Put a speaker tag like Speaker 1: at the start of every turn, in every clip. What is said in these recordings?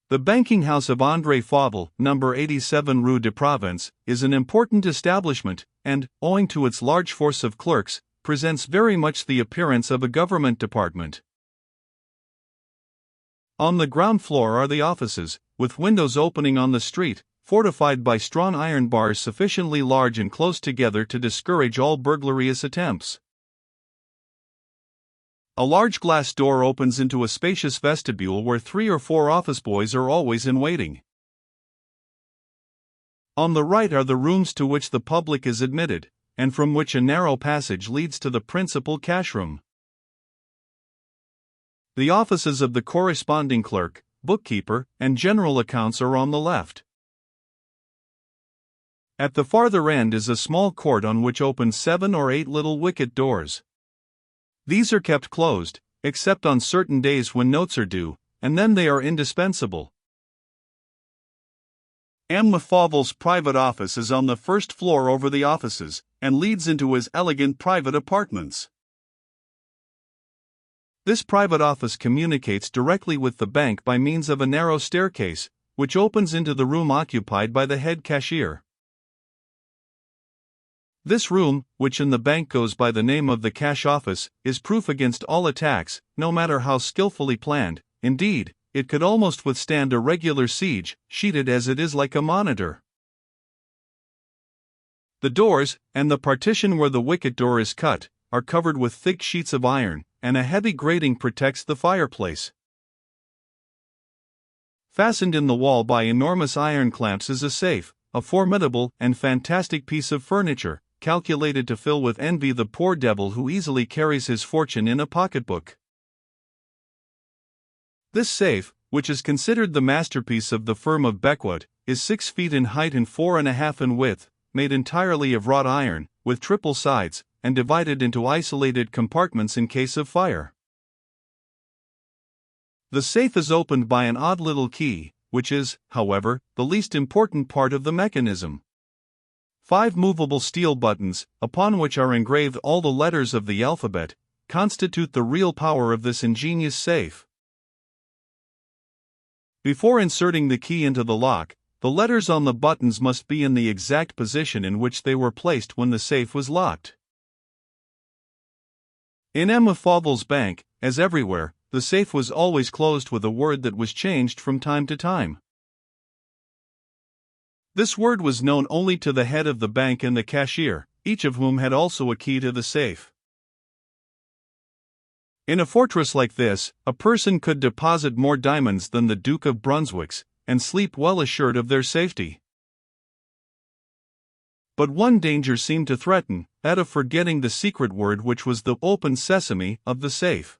Speaker 1: The banking house of André Fauvel, number 87 Rue de Provence, is an important establishment, and, owing to its large force of clerks, presents very much the appearance of a government department. On the ground floor are the offices, with windows opening on the street, fortified by strong iron bars sufficiently large and close together to discourage all burglarious attempts. A large glass door opens into a spacious vestibule where 3 or 4 office boys are always in waiting. On the right are the rooms to which the public is admitted, and from which a narrow passage leads to the principal cash room. The offices of the corresponding clerk, bookkeeper, and general accounts are on the left. At the farther end is a small court on which open 7 or 8 little wicket doors. These are kept closed, except on certain days when notes are due, and then they are indispensable. M. Fauvel's private office is on the first floor over the offices, and leads into his elegant private apartments. This private office communicates directly with the bank by means of a narrow staircase, which opens into the room occupied by the head cashier. This room, which in the bank goes by the name of the cash office, is proof against all attacks, no matter how skillfully planned. Indeed, it could almost withstand a regular siege, sheeted as it is like a monitor. The doors, and the partition where the wicket door is cut, are covered with thick sheets of iron, and a heavy grating protects the fireplace. Fastened in the wall by enormous iron clamps is a safe, a formidable and fantastic piece of furniture, calculated to fill with envy the poor devil who easily carries his fortune in a pocketbook. This safe, which is considered the masterpiece of the firm of Becquot, is 6 feet in height and 4.5 in width, made entirely of wrought iron, with triple sides, and divided into isolated compartments in case of fire. The safe is opened by an odd little key, which is, however, the least important part of the mechanism. 5 movable steel buttons, upon which are engraved all the letters of the alphabet, constitute the real power of this ingenious safe. Before inserting the key into the lock, the letters on the buttons must be in the exact position in which they were placed when the safe was locked. In M. Fauvel's bank, as everywhere, the safe was always closed with a word that was changed from time to time. This word was known only to the head of the bank and the cashier, each of whom had also a key to the safe. In a fortress like this, a person could deposit more diamonds than the Duke of Brunswick's, and sleep well assured of their safety. But one danger seemed to threaten, that of forgetting the secret word which was the "open sesame" of the safe.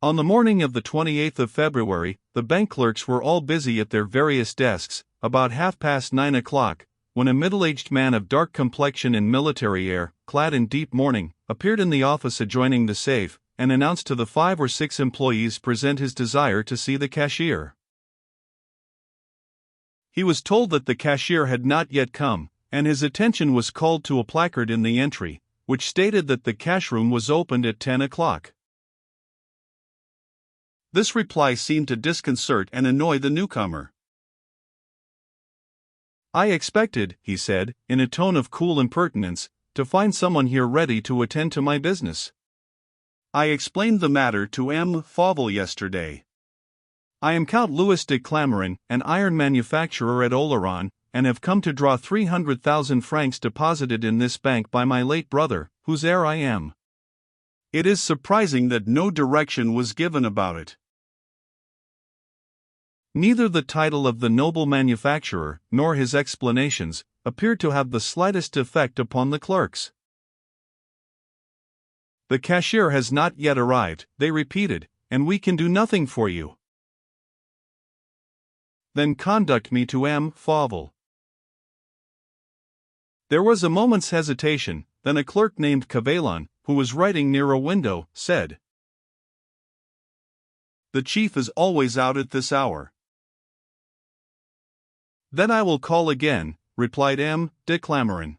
Speaker 1: On the morning of the 28th of February, the bank clerks were all busy at their various desks, about 9:30 o'clock, when a middle-aged man of dark complexion and military air, clad in deep mourning, appeared in the office adjoining the safe, and announced to the 5 or 6 employees present his desire to see the cashier. He was told that the cashier had not yet come, and his attention was called to a placard in the entry, which stated that the cash room was opened at 10 o'clock. This reply seemed to disconcert and annoy the newcomer. "I expected," he said, in a tone of cool impertinence, "to find someone here ready to attend to my business. I explained the matter to M. Fauvel yesterday. I am Count Louis de Clamarin, an iron manufacturer at Oloron, and have come to draw 300,000 francs deposited in this bank by my late brother, whose heir I am. It is surprising that no direction was given about it." Neither the title of the noble manufacturer, nor his explanations, appeared to have the slightest effect upon the clerks. "The cashier has not yet arrived," they repeated, "and we can do nothing for you." "Then conduct me to M. Fauvel." There was a moment's hesitation, then a clerk named Cavallon, who was writing near a window, said, "The chief is always out at this hour." "Then I will call again," replied M. de Clamarin.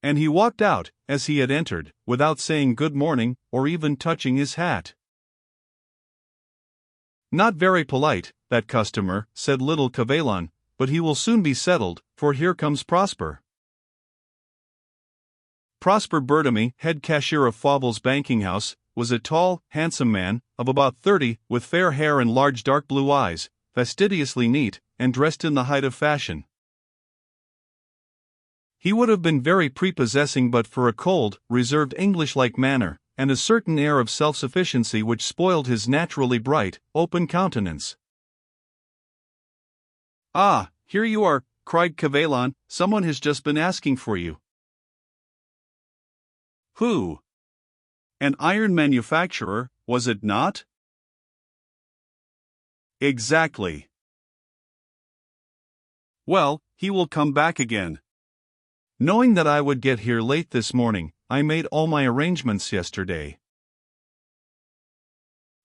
Speaker 1: And he walked out, as he had entered, without saying good morning, or even touching his hat. Not very polite, that customer, said little Cavellon, but he will soon be settled, for here comes Prosper. Prosper Bertamy, head cashier of Fauvel's banking house, was a tall, handsome man, of about 30, with fair hair and large dark blue eyes, fastidiously neat, and dressed in the height of fashion. He would have been very prepossessing but for a cold, reserved English-like manner, and a certain air of self-sufficiency which spoiled his naturally bright, open countenance. "Ah, here you are," cried Cavellon, "someone has just been asking for you." "Who? An iron manufacturer, was it not?" "Exactly." "Well, he will come back again. Knowing that I would get here late this morning, I made all my arrangements yesterday."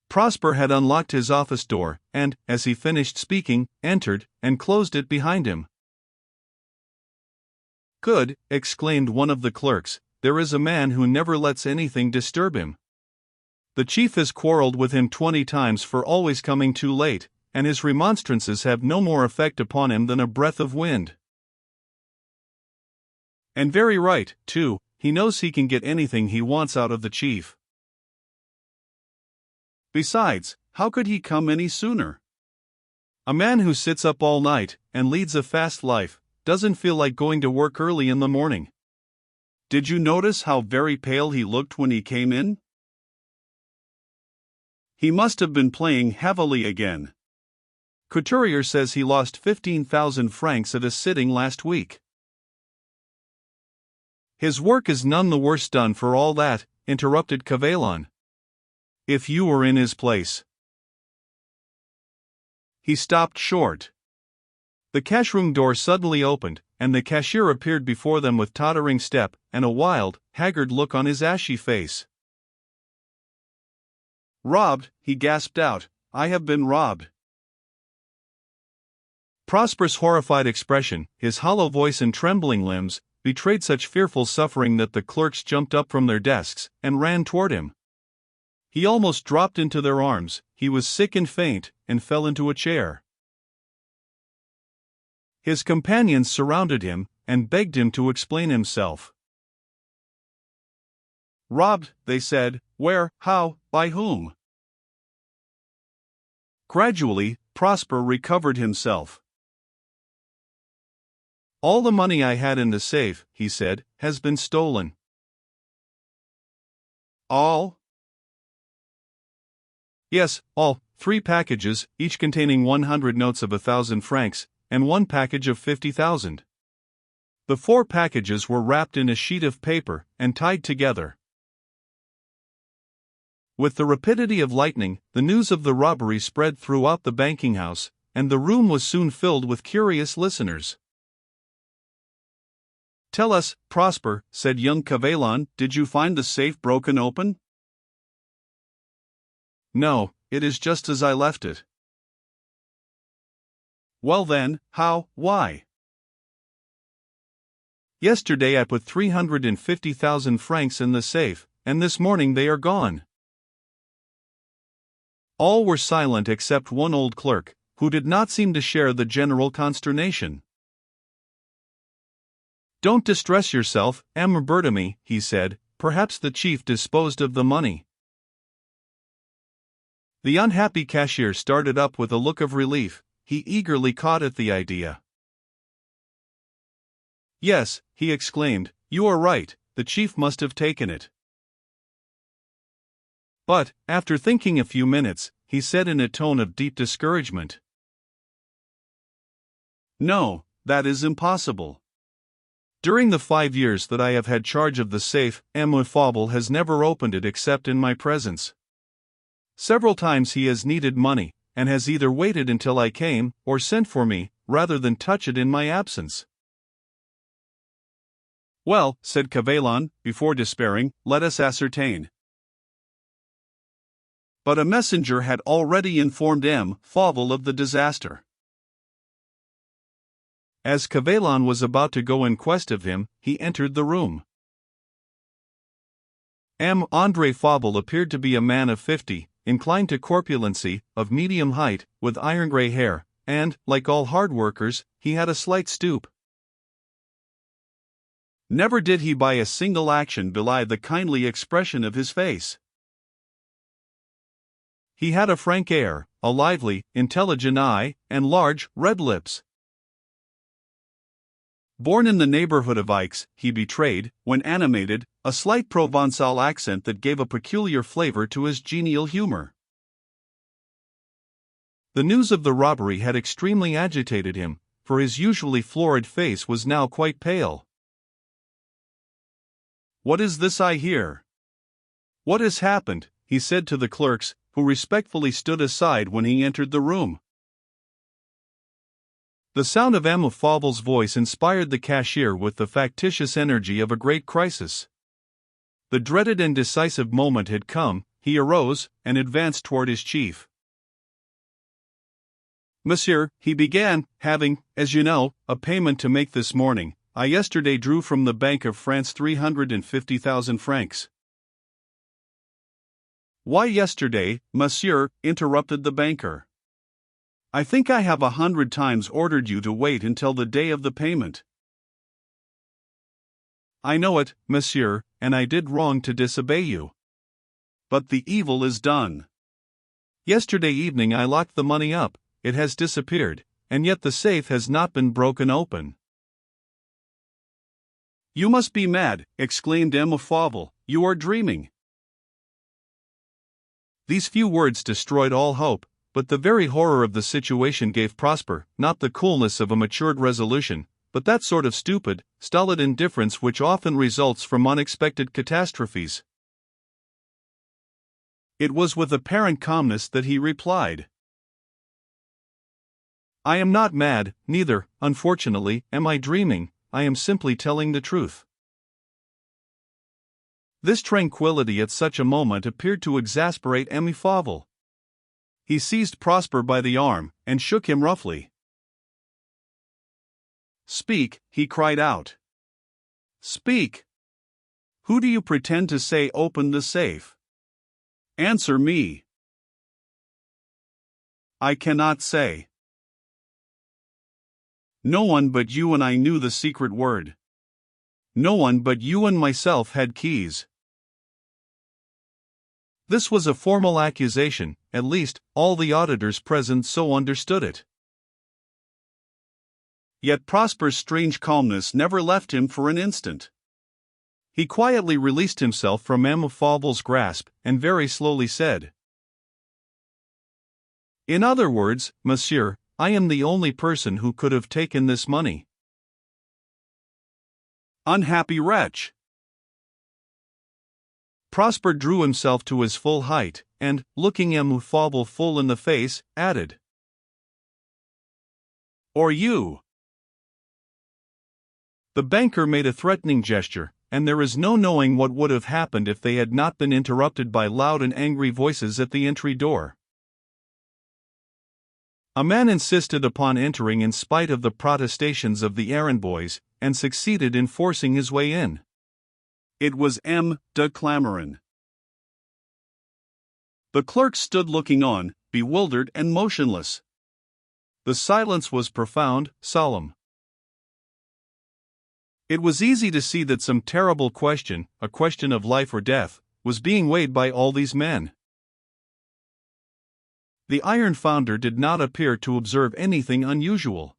Speaker 1: Prosper had unlocked his office door, and, as he finished speaking, entered, and closed it behind him. "Good," exclaimed one of the clerks, "there is a man who never lets anything disturb him. The chief has quarreled with him 20 times for always coming too late, and his remonstrances have no more effect upon him than a breath of wind. And very right, too, he knows he can get anything he wants out of the chief. Besides, how could he come any sooner? A man who sits up all night, and leads a fast life, doesn't feel like going to work early in the morning. Did you notice how very pale he looked when he came in? He must have been playing heavily again. Couturier says he lost 15,000 francs at a sitting last week." "His work is none the worse done for all that," interrupted Cavellon. "If you were in his place." He stopped short. The cashroom door suddenly opened, and the cashier appeared before them with tottering step and a wild, haggard look on his ashy face. "Robbed," he gasped out. "I have been robbed." Prosper's horrified expression, his hollow voice and trembling limbs, betrayed such fearful suffering that the clerks jumped up from their desks and ran toward him. He almost dropped into their arms, he was sick and faint, and fell into a chair. His companions surrounded him, and begged him to explain himself. "Robbed," they said, "where, how, by whom?" Gradually, Prosper recovered himself. "All the money I had in the safe," he said, "has been stolen." "All?" "Yes, all, 3 packages, each containing 100 notes of 1,000 francs, and 1 package of 50,000. The 4 packages were wrapped in a sheet of paper, and tied together." With the rapidity of lightning, the news of the robbery spread throughout the banking house, and the room was soon filled with curious listeners. "Tell us, Prosper," said young Cavellon, "did you find the safe broken open?" "No, it is just as I left it." "Well then, how, why?" "Yesterday I put 350,000 francs in the safe, and this morning they are gone." All were silent except one old clerk, who did not seem to share the general consternation. "Don't distress yourself, Emile Bertamy," he said, "perhaps the chief disposed of the money." The unhappy cashier started up with a look of relief. He eagerly caught at the idea. "Yes," he exclaimed, "you are right, the chief must have taken it." But, after thinking a few minutes, he said in a tone of deep discouragement, "No, that is impossible. During the 5 years that I have had charge of the safe, Emile Fauvel has never opened it except in my presence. Several times he has needed money, and has either waited until I came, or sent for me, rather than touch it in my absence." "Well," said Cavellon, before despairing, "let us ascertain." But a messenger had already informed M. Fauvel of the disaster. As Cavellon was about to go in quest of him, he entered the room. M. André Fauvel appeared to be a man of 50, inclined to corpulency, of medium height, with iron-gray hair, and, like all hard workers, he had a slight stoop. Never did he by a single action belie the kindly expression of his face. He had a frank air, a lively, intelligent eye, and large, red lips. Born in the neighborhood of Aix, he betrayed, when animated, a slight Provençal accent that gave a peculiar flavor to his genial humor. The news of the robbery had extremely agitated him, for his usually florid face was now quite pale. "What is this I hear? What has happened?" he said to the clerks, who respectfully stood aside when he entered the room. The sound of Emile Fauvel's voice inspired the cashier with the factitious energy of a great crisis. The dreaded and decisive moment had come. He arose, and advanced toward his chief. "Monsieur," he began, "having, as you know, a payment to make this morning, I yesterday drew from the Bank of France 350,000 francs. "Why yesterday, monsieur?" interrupted the banker. "I think I have 100 times ordered you to wait until the day of the payment." "I know it, monsieur, and I did wrong to disobey you. But the evil is done. Yesterday evening I locked the money up, it has disappeared, and yet the safe has not been broken open." "You must be mad," exclaimed Emile Fauvel. "You are dreaming." These few words destroyed all hope, but the very horror of the situation gave Prosper, not the coolness of a matured resolution, but that sort of stupid, stolid indifference which often results from unexpected catastrophes. It was with apparent calmness that he replied, "I am not mad, neither, unfortunately, am I dreaming, I am simply telling the truth." This tranquility at such a moment appeared to exasperate Emile Fauvel. He seized Prosper by the arm, and shook him roughly. "Speak," he cried out. "Speak! Who do you pretend to say opened the safe? Answer me." "I cannot say. No one but you and I knew the secret word. No one but you and myself had keys." This was a formal accusation, at least, all the auditors present so understood it. Yet Prosper's strange calmness never left him for an instant. He quietly released himself from Emile Fauvel's grasp, and very slowly said, "In other words, monsieur, I am the only person who could have taken this money." "Unhappy wretch!" Prosper drew himself to his full height, and, looking Emile Fauvel full in the face, added, "Or you." The banker made a threatening gesture, and there is no knowing what would have happened if they had not been interrupted by loud and angry voices at the entry door. A man insisted upon entering in spite of the protestations of the errand boys, and succeeded in forcing his way in. It was M. de Clameren. The clerk stood looking on, bewildered and motionless. The silence was profound, solemn. It was easy to see that some terrible question, a question of life or death, was being weighed by all these men. The iron founder did not appear to observe anything unusual.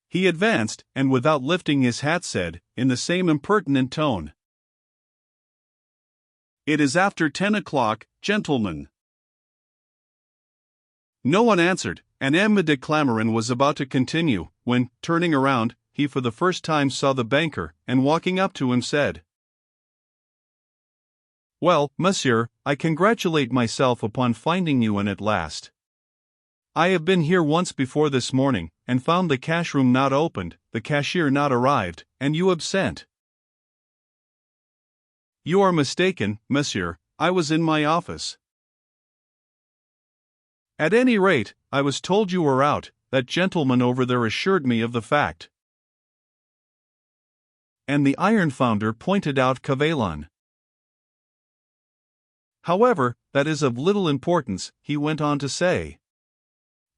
Speaker 1: He advanced, and without lifting his hat said, in the same impertinent tone, "It is after 10 o'clock, gentlemen." No one answered, and M. de Clameren was about to continue, when, turning around, he for the first time saw the banker, and walking up to him said, "Well, monsieur, I congratulate myself upon finding you in at last. I have been here once before this morning, and found the cash room not opened, the cashier not arrived, and you absent." "You are mistaken, monsieur, I was in my office." "At any rate, I was told you were out, that gentleman over there assured me of the fact." And the iron founder pointed out Cavallon. However, that is of little importance, he went on to say.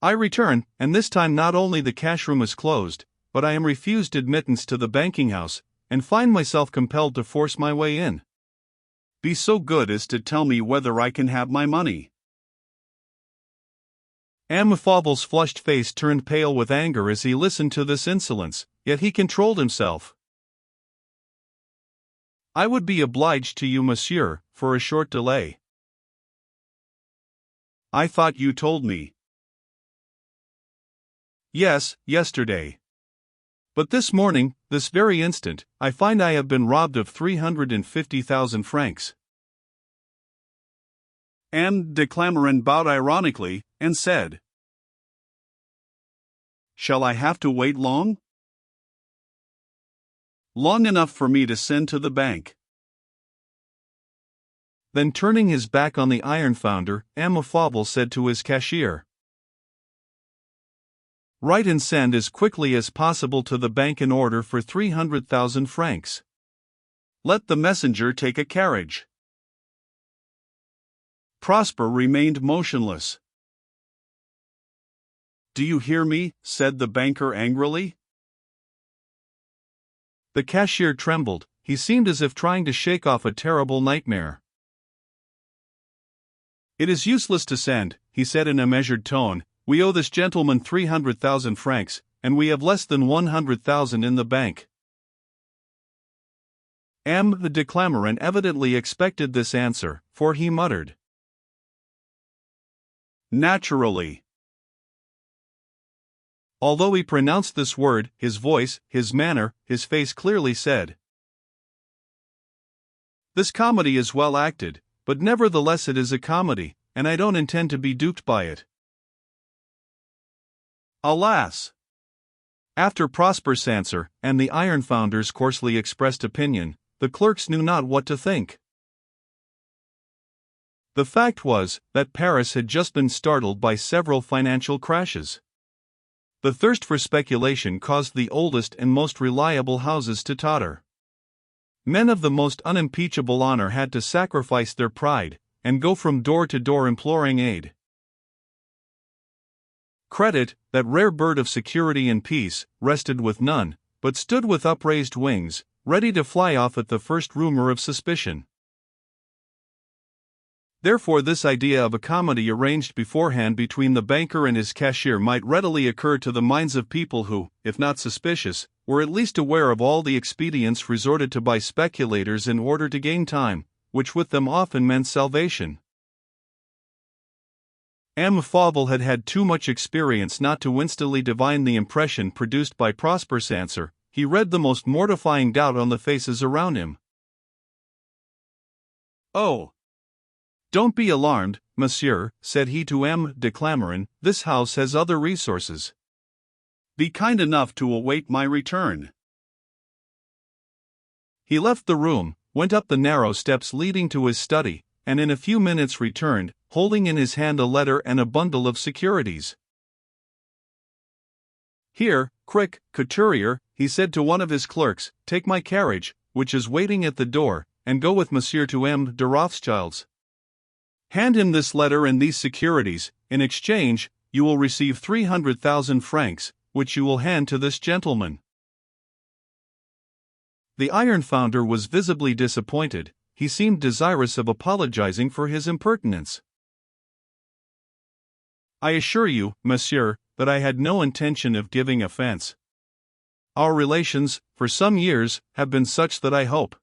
Speaker 1: I return, and this time not only the cash room is closed, but I am refused admittance to the banking house, and find myself compelled to force my way in. Be so good as to tell me whether I can have my money. M. Fauvel's flushed face turned pale with anger as he listened to this insolence, yet he controlled himself. I would be obliged to you, monsieur, for a short delay. I thought you told me. Yes, yesterday. But this morning, this very instant, I find I have been robbed of 350,000 francs. M. de Clameren bowed ironically, and said, Shall I have to wait long? Long enough for me to send to the bank. Then turning his back on the iron founder, M. Fauvel said to his cashier, Write and send as quickly as possible to the bank an order for 300,000 francs. Let the messenger take a carriage. Prosper remained motionless. Do you hear me? Said the banker angrily. The cashier trembled. He seemed as if trying to shake off a terrible nightmare. It is useless to send, he said in a measured tone. We owe this gentleman 300,000 francs, and we have less than 100,000 in the bank. M. de Clameren evidently expected this answer, for he muttered, Naturally. Although he pronounced this word, his voice, his manner, his face clearly said, This comedy is well acted, but nevertheless it is a comedy, and I don't intend to be duped by it. Alas! After Prosper's answer, and the iron founder's coarsely expressed opinion, the clerks knew not what to think. The fact was, that Paris had just been startled by several financial crashes. The thirst for speculation caused the oldest and most reliable houses to totter. Men of the most unimpeachable honor had to sacrifice their pride, and go from door to door imploring aid. Credit, that rare bird of security and peace, rested with none, but stood with upraised wings, ready to fly off at the first rumor of suspicion. Therefore this idea of a comedy arranged beforehand between the banker and his cashier might readily occur to the minds of people who, if not suspicious, were at least aware of all the expedients resorted to by speculators in order to gain time, which with them often meant salvation. M. Fauvel had had too much experience not to instantly divine the impression produced by Prosper's answer. He read the most mortifying doubt on the faces around him. Oh! Don't be alarmed, monsieur, said he to M. de Clameren, this house has other resources. Be kind enough to await my return. He left the room, went up the narrow steps leading to his study, and in a few minutes returned, holding in his hand a letter and a bundle of securities. Here, quick, couturier, he said to one of his clerks, take my carriage, which is waiting at the door, and go with monsieur to M. de Rothschild's. Hand him this letter and these securities. In exchange, you will receive 300,000 francs, which you will hand to this gentleman. The iron founder was visibly disappointed. He seemed desirous of apologizing for his impertinence. I assure you, monsieur, that I had no intention of giving offense. Our relations, for some years, have been such that I hope.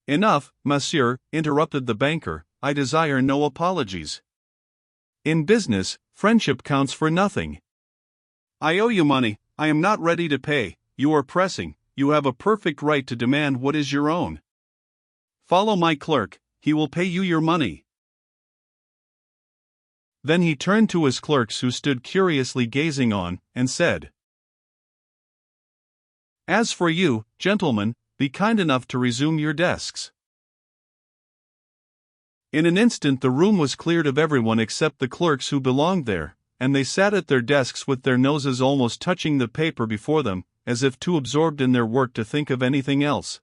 Speaker 1: Enough, monsieur, interrupted the banker, I desire no apologies. In business, friendship counts for nothing. I owe you money, I am not ready to pay, you are pressing, you have a perfect right to demand what is your own. Follow my clerk, he will pay you your money. Then he turned to his clerks who stood curiously gazing on, and said, As for you, gentlemen, be kind enough to resume your desks. In an instant the room was cleared of everyone except the clerks who belonged there, and they sat at their desks with their noses almost touching the paper before them, as if too absorbed in their work to think of anything else.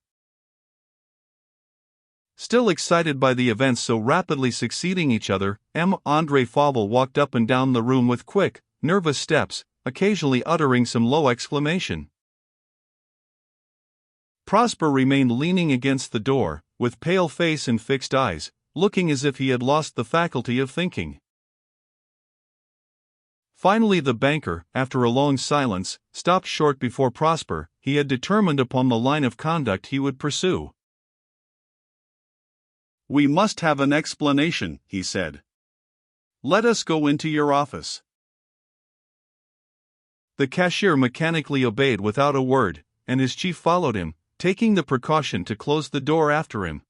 Speaker 1: Still excited by the events so rapidly succeeding each other, Andre Fauvel walked up and down the room with quick, nervous steps, occasionally uttering some low exclamation. Prosper remained leaning against the door, with pale face and fixed eyes, looking as if he had lost the faculty of thinking. Finally the banker, after a long silence, stopped short before Prosper. He had determined upon the line of conduct he would pursue. "We must have an explanation," he said. "Let us go into your office." The cashier mechanically obeyed without a word, and his chief followed him, taking the precaution to close the door after him.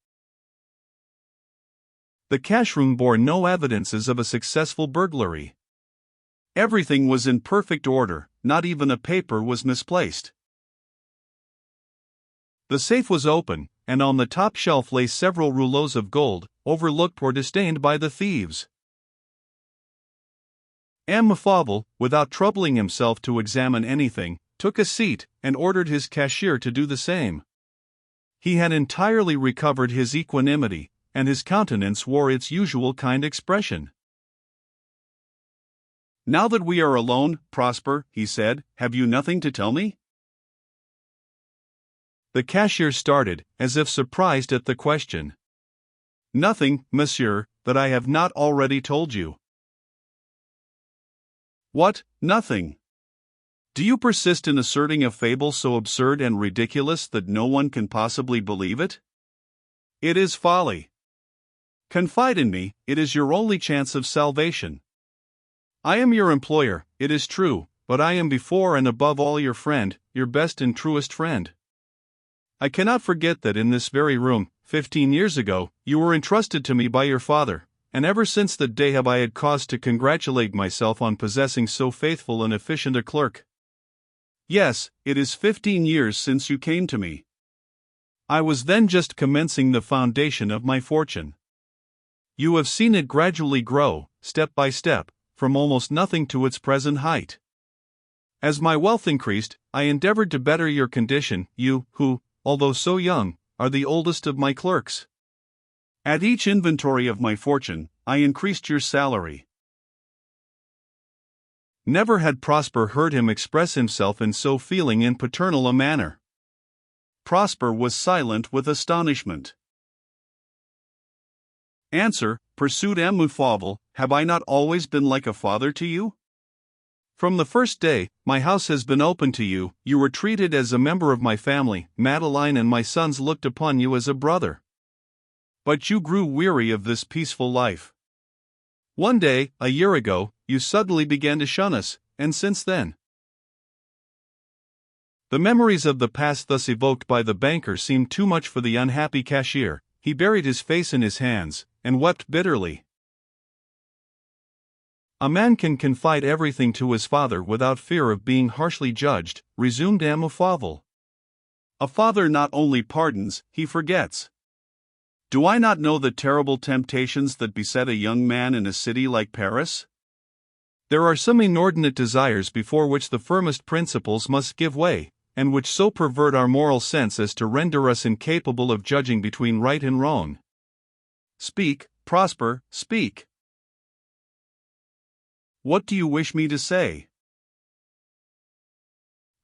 Speaker 1: The cashroom bore no evidences of a successful burglary. Everything was in perfect order, not even a paper was misplaced. The safe was open, and on the top shelf lay several rouleaux of gold, overlooked or disdained by the thieves. Fauvel, without troubling himself to examine anything, took a seat, and ordered his cashier to do the same. He had entirely recovered his equanimity, and his countenance wore its usual kind expression. "Now that we are alone, Prosper," he said, "have you nothing to tell me?" The cashier started, as if surprised at the question. "Nothing, monsieur, that I have not already told you." "What, nothing? Do you persist in asserting a fable so absurd and ridiculous that no one can possibly believe it? It is folly. Confide in me, it is your only chance of salvation. I am your employer, it is true, but I am before and above all your friend, your best and truest friend. I cannot forget that in this very room, 15 years ago, you were entrusted to me by your father, and ever since that day have I had cause to congratulate myself on possessing so faithful and efficient a clerk. Yes, it is 15 years since you came to me. I was then just commencing the foundation of my fortune. You have seen it gradually grow, step by step, from almost nothing to its present height. As my wealth increased, I endeavored to better your condition, you, who, although so young, are the oldest of my clerks. At each inventory of my fortune, I increased your salary." Never had Prosper heard him express himself in so feeling and paternal a manner. Prosper was silent with astonishment. "Answer," pursued Emile Fauvel, "have I not always been like a father to you? From the first day, my house has been open to you, you were treated as a member of my family, Madeleine and my sons looked upon you as a brother. But you grew weary of this peaceful life. One day, a year ago, you suddenly began to shun us, and since then." The memories of the past thus evoked by the banker seemed too much for the unhappy cashier. He buried his face in his hands, and wept bitterly. "A man can confide everything to his father without fear of being harshly judged," resumed Emile Fauvel. "A father not only pardons, he forgets. Do I not know the terrible temptations that beset a young man in a city like Paris? There are some inordinate desires before which the firmest principles must give way, and which so pervert our moral sense as to render us incapable of judging between right and wrong. Speak, Prosper, speak. What do you wish me to say?"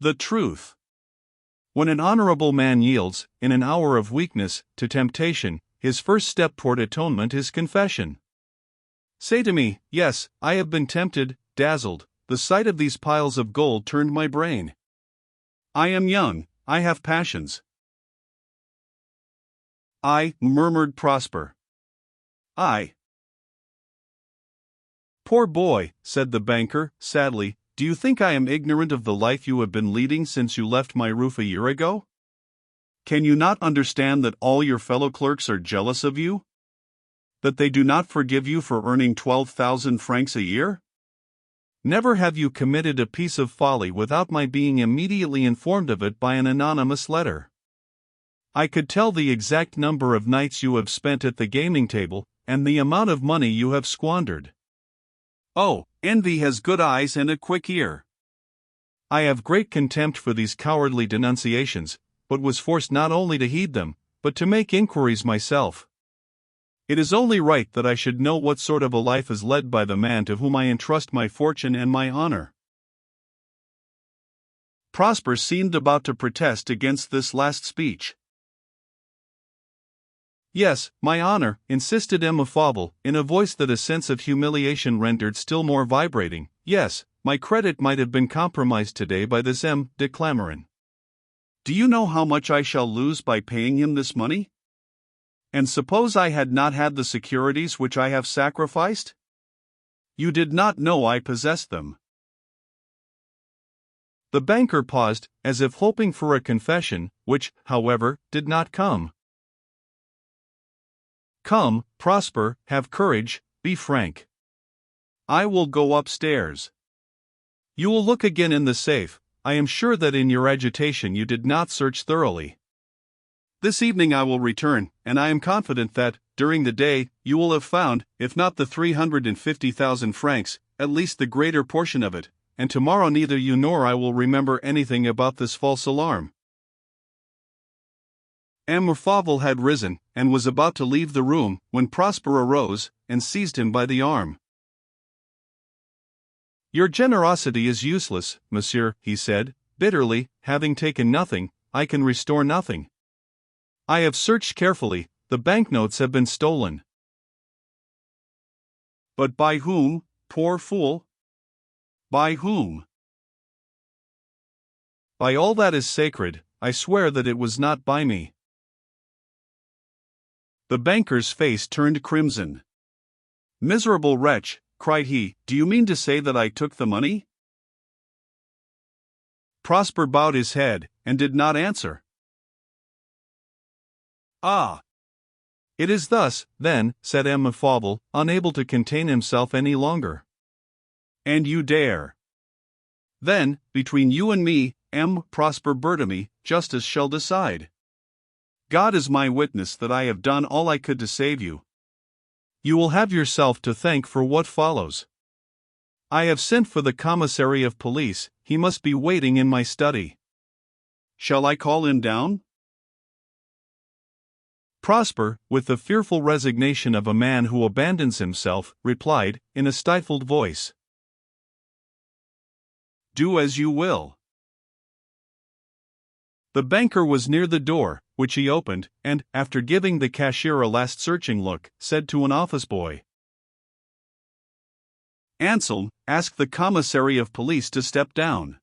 Speaker 1: "The truth. When an honorable man yields, in an hour of weakness, to temptation, his first step toward atonement is confession. Say to me, yes, I have been tempted, dazzled, the sight of these piles of gold turned my brain. I am young, I have passions." "I," murmured Prosper. "I." "Poor boy," said the banker, sadly, "do you think I am ignorant of the life you have been leading since you left my roof a year ago? Can you not understand that all your fellow clerks are jealous of you? That they do not forgive you for earning 12,000 francs a year? Never have you committed a piece of folly without my being immediately informed of it by an anonymous letter. I could tell the exact number of nights you have spent at the gaming table, and the amount of money you have squandered. Oh, envy has good eyes and a quick ear. I have great contempt for these cowardly denunciations, but was forced not only to heed them, but to make inquiries myself. It is only right that I should know what sort of a life is led by the man to whom I entrust my fortune and my honor. Prosper seemed about to protest against this last speech. Yes, my honor, insisted Emile Fauvel, in a voice that a sense of humiliation rendered still more vibrating. Yes, my credit might have been compromised today by this M. de Clamarin. Do you know how much I shall lose by paying him this money? And suppose I had not had the securities which I have sacrificed? You did not know I possessed them. The banker paused, as if hoping for a confession, which, however, did not come. Come, Prosper, have courage, be frank. I will go upstairs. You will look again in the safe. I am sure that in your agitation you did not search thoroughly. This evening I will return, and I am confident that, during the day, you will have found, if not the 350,000 francs, at least the greater portion of it, and tomorrow neither you nor I will remember anything about this false alarm. Emile Fauvel had risen, and was about to leave the room, when Prosper arose, and seized him by the arm. Your generosity is useless, monsieur, he said, bitterly. Having taken nothing, I can restore nothing. I have searched carefully, the banknotes have been stolen. But by whom, poor fool? By whom? By all that is sacred, I swear that it was not by me. The banker's face turned crimson. Miserable wretch, cried he, do you mean to say that I took the money? Prosper bowed his head, and did not answer. Ah! It is thus, then, said Emile Fauvel, unable to contain himself any longer. And you dare. Then, between you and me, M. Prosper Bertamy, justice shall decide. God is my witness that I have done all I could to save you. You will have yourself to thank for what follows. I have sent for the commissary of police, he must be waiting in my study. Shall I call him down? Prosper, with the fearful resignation of a man who abandons himself, replied, in a stifled voice. Do as you will. The banker was near the door, which he opened, and, after giving the cashier a last searching look, said to an office boy, Anselm, ask the commissary of police to step down.